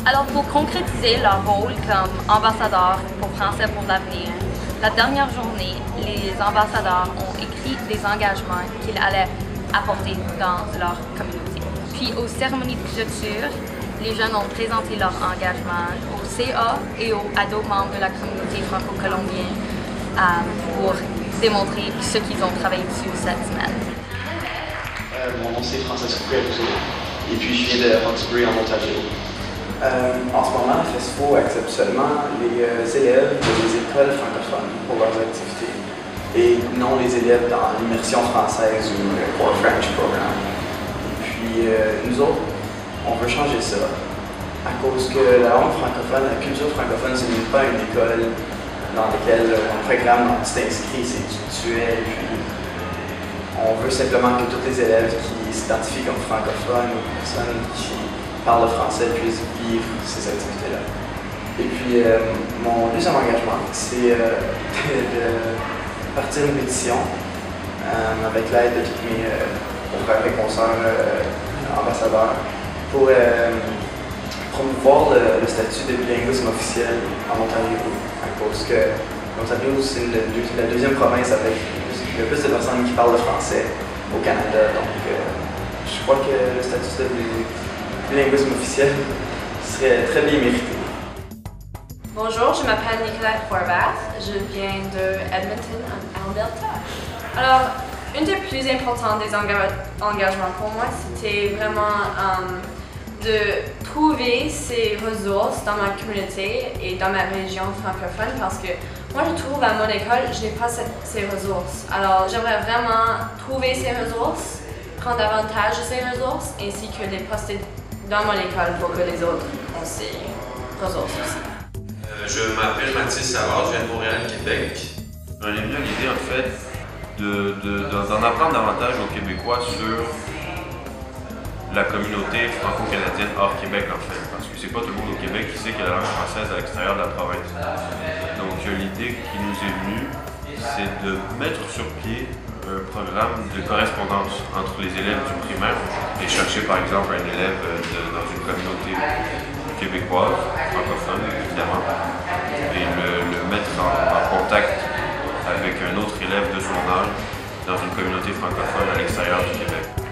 Alors, pour concrétiser leur rôle comme ambassadeurs pour Français pour l'avenir, la dernière journée, les ambassadeurs ont écrit des engagements qu'ils allaient apporter dans leur communauté. Puis, aux cérémonies de clôture, les jeunes ont présenté leur engagement au CA et à d'autres membres de la communauté franco-colombienne pour démontrer ce qu'ils ont travaillé dessus cette semaine. Mon nom c'est Francisco Caruso et puis je viens de Hawkesbury en Ontario. En ce moment, FESFO accepte seulement les élèves des écoles francophones pour leurs activités et non les élèves dans l'immersion française ou le Core French Program. Et puis nous autres, on veut changer ça à cause que la langue francophone, la culture francophone, ce n'est pas une école dans laquelle un programme tu t'inscris, c'est tu es, et puis on veut simplement que tous les élèves qui s'identifient comme francophones ou personnes qui parlent le français puissent vivre ces activités-là. Et puis mon deuxième engagement, c'est de partir une pétition avec l'aide de tous mes frères et consoeurs ambassadeurs pour promouvoir le statut de bilinguisme officiel en Ontario, à cause que l'Ontario, c'est la deuxième province avec le plus de personnes qui parlent le français au Canada. Donc, je crois que le statut de bilinguisme officiel serait très bien mérité. Bonjour, je m'appelle Nicolette Horvath, je viens de Edmonton, en Alberta. Alors, une des plus importantes des engagements pour moi, c'était vraiment de trouver ces ressources dans ma communauté et dans ma région francophone parce que moi je trouve à mon école, je n'ai pas ces ressources. Alors j'aimerais vraiment trouver ces ressources, prendre avantage de ces ressources ainsi que les poster dans mon école pour que les autres ont ces ressources aussi. Je m'appelle Mathis Savard, je viens de Montréal, Québec. J'en ai venu à l'idée en fait d'en apprendre davantage aux Québécois sur la communauté franco-canadienne hors Québec en fait, parce que c'est pas tout le monde au Québec qui sait qu'il y a la langue française à l'extérieur de la province. Donc l'idée qui nous est venue, c'est de mettre sur pied un programme de correspondance entre les élèves du primaire et chercher par exemple un élève dans une communauté québécoise, francophone évidemment, et le mettre en contact avec un autre élève de son âge dans une communauté francophone à l'extérieur du Québec.